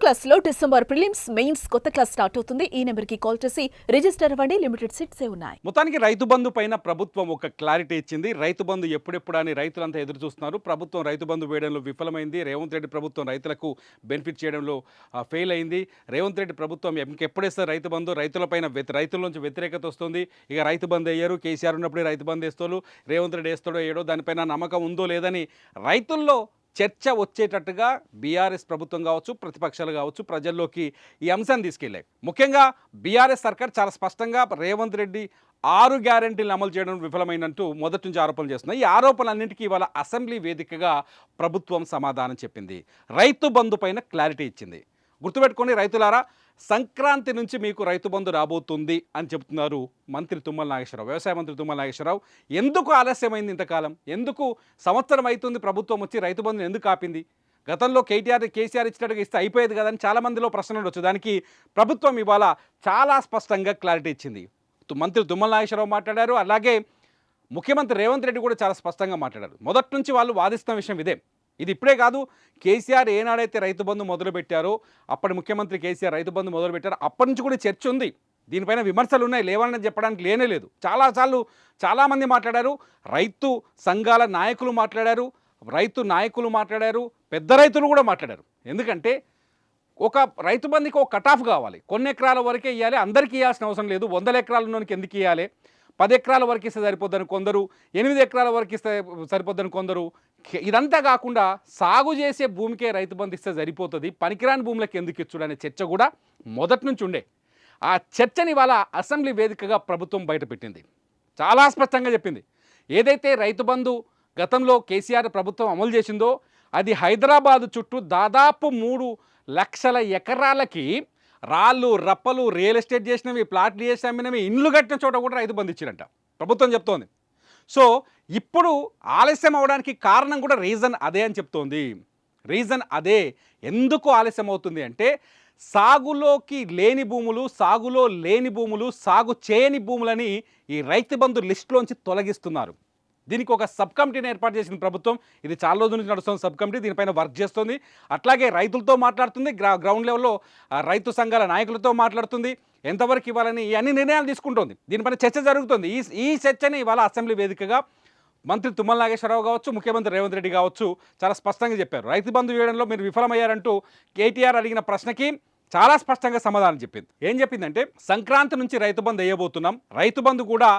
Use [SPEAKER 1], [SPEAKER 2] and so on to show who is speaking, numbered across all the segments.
[SPEAKER 1] క్లాస్లో December prelims mains కొత్త class start అవుతుంది. ఈ నెంబర్కి కాల్ చేసి రిజిస్టర్ అవ్వండి. లిమిటెడ్ సీట్సే ఉన్నాయి.
[SPEAKER 2] మొత్తానికి రైతు బంధు పైన ప్రభుత్వం ఒక క్లారిటీ ఇచ్చింది. రైతు బంధు ఎప్పుడెప్పుడు అని రైతులంతా ఎదురు చూస్తున్నారు. ప్రభుత్వం రైతు బంధు వేయడంలో విఫలమైంది. రేవంత్ రెడ్డి ప్రభుత్వం రైతులకు బెనిఫిట్ చేయడంలో ఫెయిల్ అయింది. రేవంత్ రెడ్డి ప్రభుత్వం ఇంకెప్పుడేస్తారు రైతు బంధు? రైతులపైన రైతుల నుంచి వ్యతిరేకత వస్తుంది. ఇక రైతు బంధు వేయరు, కేసీఆర్ ఉన్నప్పుడే రైతు బంధు వేస్తారు, రేవంత్ రెడ్డి వేస్తాడో ఏడో దానిపైన నమ్మకం ఉందో లేదని రైతుల్లో చర్చ వచ్చేటట్టుగా బీఆర్ఎస్ ప్రభుత్వం కావచ్చు, ప్రతిపక్షాలు కావచ్చు, ప్రజల్లోకి ఈ అంశాన్ని తీసుకెళ్ళాయి. ముఖ్యంగా బీఆర్ఎస్ సర్కార్ చాలా స్పష్టంగా రేవంత్ రెడ్డి 6 గ్యారెంటీలను అమలు చేయడం విఫలమైనట్టు మొదటి నుంచి ఆరోపణలు చేస్తున్నాయి. ఈ ఆరోపణలన్నింటికీ ఇవాళ అసెంబ్లీ వేదికగా ప్రభుత్వం సమాధానం చెప్పింది. రైతు బంధు పైన క్లారిటీ ఇచ్చింది. గుర్తుపెట్టుకొని రైతులారా, సంక్రాంతి నుంచి మీకు రైతు బంధు రాబోతుంది అని చెబుతున్నారు మంత్రి తుమ్మల నాగేశ్వరరావు, వ్యవసాయ మంత్రి తుమ్మల నాగేశ్వరరావు. ఎందుకు ఆలస్యమైంది ఇంతకాలం? ఎందుకు సంవత్సరం అవుతుంది ప్రభుత్వం వచ్చి రైతు బంధుని ఎందుకు ఆపింది? గతంలో కేసీఆర్ ఇచ్చినట్టుగా ఇస్తే అయిపోయేది కదని చాలామందిలో ప్రశ్నలు ఉండొచ్చు. దానికి ప్రభుత్వం ఇవాళ చాలా స్పష్టంగా క్లారిటీ ఇచ్చింది. మంత్రి తుమ్మల నాగేశ్వరరావు మాట్లాడారు, అలాగే ముఖ్యమంత్రి రేవంత్ రెడ్డి కూడా చాలా స్పష్టంగా మాట్లాడారు. మొదటి నుంచి వాళ్ళు వాదిస్తున్న విషయం ఇదే. ఇది ఇప్పుడే కాదు, కేసీఆర్ ఏనాడైతే రైతు బంధు మొదలుపెట్టారో, అప్పటి ముఖ్యమంత్రి కేసీఆర్ రైతు బంధు మొదలుపెట్టారో అప్పటి నుంచి కూడా చర్చ ఉంది. దీనిపైన విమర్శలు ఉన్నాయి, లేవని చెప్పడానికి లేనే లేదు. చాలాసార్లు చాలామంది మాట్లాడారు, రైతు సంఘాల నాయకులు మాట్లాడారు, పెద్ద రైతులు కూడా మాట్లాడారు. ఎందుకంటే ఒక రైతు బంధుకి ఒక కట్ ఆఫ్ కావాలి. కొన్ని ఎకరాల వరకే ఇవ్వాలి, అందరికీ ఇవ్వాల్సిన అవసరం లేదు. 100 ఎకరాల ఉన్నోనికి ఎందుకు ఇవ్వాలి? 10 ఎకరాల వరకు ఇస్తే సరిపోద్దని కొందరు, 8 ఎకరాల వరకు ఇస్తే సరిపోద్దని కొందరు. ఇదంతా కాకుండా సాగు చేసే భూమికే రైతు బంధు ఇస్తే సరిపోతుంది, పనికిరాని భూములకు ఎందుకు ఇచ్చుడు అనే చర్చ కూడా మొదటి నుంచి ఉండే. ఆ చర్చని ఇవాళ అసెంబ్లీ వేదికగా ప్రభుత్వం బయటపెట్టింది. చాలా స్పష్టంగా చెప్పింది, ఏదైతే రైతు బంధు గతంలో కేసీఆర్ ప్రభుత్వం అమలు చేసిందో అది హైదరాబాదు చుట్టూ దాదాపు 3 లక్షల ఎకరాలకి రాళ్ళు రప్పలు, రియల్ ఎస్టేట్ చేసినవి, ప్లాట్లు చేసి అమ్మినవి, ఇండ్లు కట్టిన చోట కూడా రైతు బంధు ఇచ్చిరంట ప్రభుత్వం చెప్తోంది. సో ఇప్పుడు ఆలస్యం అవడానికి కారణం కూడా రీజన్ అదే అని చెప్తోంది. రీజన్ అదే. ఎందుకు ఆలస్యం అవుతుంది అంటే, సాగులోకి లేని భూములు, సాగులో లేని భూములు, సాగు చేయని భూములని ఈ రైతు బంధు లిస్టులోంచి తొలగిస్తున్నారు. దీనికి ఒక సబ్ కమిటీని ఏర్పాటు చేసింది ప్రభుత్వం. ఇది చాలా రోజుల నుంచి నడుస్తున్న సబ్ కమిటీ, దీనిపైన వర్క్ చేస్తుంది. అట్లాగే రైతులతో మాట్లాడుతుంది, గ్రౌండ్ లెవెల్లో రైతు సంఘాల నాయకులతో మాట్లాడుతుంది, ఎంతవరకు ఇవ్వాలని అన్ని నిర్ణయాలు తీసుకుంటుంది. దీనిపైన చర్చ జరుగుతుంది. ఈ చర్చని ఇవాళ అసెంబ్లీ వేదికగా మంత్రి తుమ్మల నాగేశ్వరరావు కావచ్చు, ముఖ్యమంత్రి రేవంత్ రెడ్డి కావచ్చు చాలా స్పష్టంగా చెప్పారు. రైతు బంధు వేయడంలో మీరు విఫలమయ్యారంటూ కేటీఆర్ అడిగిన ప్రశ్నకి చాలా స్పష్టంగా సమాధానం చెప్పింది. ఏం చెప్పిందంటే, సంక్రాంతి నుంచి రైతు బంధు వేయబోతున్నాం, రైతు బంధు కూడా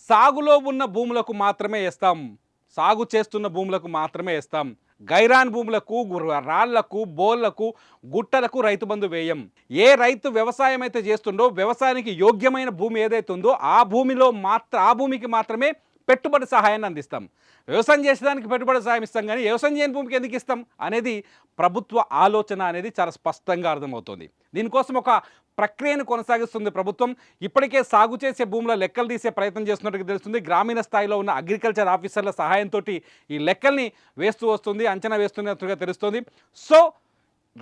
[SPEAKER 2] సాగులో ఉన్న భూములకు మాత్రమే వేస్తాం, సాగు చేస్తున్న భూములకు మాత్రమే వేస్తాం, గైరాన్ భూములకు, రాళ్లకు, బోళ్లకు, గుట్టలకు రైతు బంధు వేయం. ఏ రైతు వ్యవసాయం అయితే చేస్తుండో, వ్యవసాయానికి యోగ్యమైన భూమి ఏదైతే ఉందో ఆ భూమికి మాత్రమే పెట్టుబడి సహాయాన్ని అందిస్తాం. వ్యవసాయం చేసేదానికి పెట్టుబడి సహాయం ఇస్తాం, కానీ వ్యవసాయం చేయని భూమికి ఎందుకు ఇస్తాం అనేది ప్రభుత్వ ఆలోచన అనేది చాలా స్పష్టంగా అర్థమవుతుంది. దీనికోసం ఒక ప్రక్రియను కొనసాగిస్తుంది ప్రభుత్వం. ఇప్పటికే సాగు చేసే భూముల లెక్కలు తీసే ప్రయత్నం చేస్తున్నట్టుగా తెలుస్తుంది. గ్రామీణ స్థాయిలో ఉన్న అగ్రికల్చర్ ఆఫీసర్ల సహాయంతో ఈ లెక్కల్ని వేస్తూ వస్తుంది, అంచనా వేస్తున్నట్టుగా తెలుస్తుంది. సో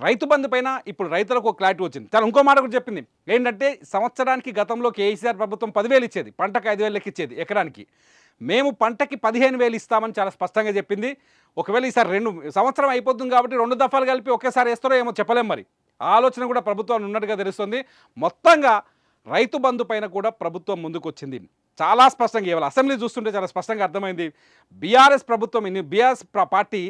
[SPEAKER 2] రైతు బంధు పైన ఇప్పుడు రైతులకు ఒక క్లారిటీ వచ్చింది. చాలా ఇంకో మాట కూడా చెప్పింది, ఏంటంటే సంవత్సరానికి గతంలో కేసీఆర్ ప్రభుత్వం 10,000 ఇచ్చేది, పంటకు 5,000 లెక్క ఇచ్చేది ఎకరానికి. మేము పంటకి 15,000 ఇస్తామని చాలా స్పష్టంగా చెప్పింది. ఒకవేళ ఈసారి 2 సంవత్సరం అయిపోతుంది కాబట్టి 2 దఫాలు కలిపి ఒకేసారి వేస్తారో ఏమో చెప్పలేం. మరి ఆలోచన కూడా ప్రభుత్వం ఉన్నట్టుగా తెలుస్తుంది. మొత్తంగా రైతు బంధు పైన కూడా ప్రభుత్వం ముందుకు వచ్చింది. చాలా స్పష్టంగా ఇవాళ అసెంబ్లీ చూస్తుంటే చాలా స్పష్టంగా అర్థమైంది. బీఆర్ఎస్ పార్టీ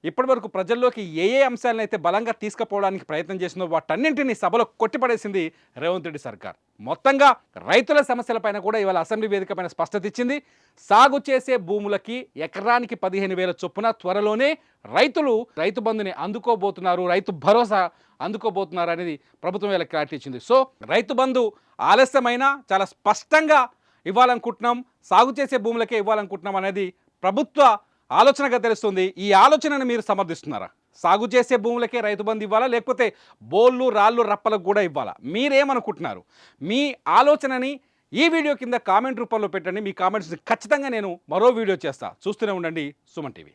[SPEAKER 2] ఇప్పటివరకు ప్రజల్లోకి ఏ అంశాలను అయితే బలంగా తీసుకుపోవడానికి ప్రయత్నం చేసిందో వాటన్నింటినీ సభలో కొట్టిపడేసింది రేవంత్ రెడ్డి సర్కార్. మొత్తంగా రైతుల సమస్యలపైన కూడా ఇవాళ అసెంబ్లీ వేదిక పైన స్పష్టత ఇచ్చింది. సాగు చేసే భూములకి ఎకరానికి 15,000 చొప్పున త్వరలోనే రైతులు రైతు బంధుని అందుకోబోతున్నారు, రైతు భరోసా అందుకోబోతున్నారు అనేది ప్రభుత్వం ఇలా క్లారిటీ ఇచ్చింది. సో రైతు బంధు ఆలస్యమైనా చాలా స్పష్టంగా ఇవ్వాలనుకుంటున్నాం, సాగు చేసే భూములకే ఇవ్వాలనుకుంటున్నాం అనేది ప్రభుత్వ ఆలోచనగా తెలుస్తుంది. ఈ ఆలోచనను మీరు సమర్థిస్తున్నారా? సాగు చేసే భూములకే రైతు బంధు ఇవ్వాలా, లేకపోతే బోళ్ళు రాళ్ళు రప్పలకు కూడా ఇవ్వాలా? మీరేమనుకుంటున్నారు? మీ ఆలోచనని ఈ వీడియో కింద కామెంట్ రూపంలో పెట్టండి. మీ కామెంట్స్ని ఖచ్చితంగా నేను మరో వీడియో చేస్తా. చూస్తూనే ఉండండి సుమన్ టీవీ.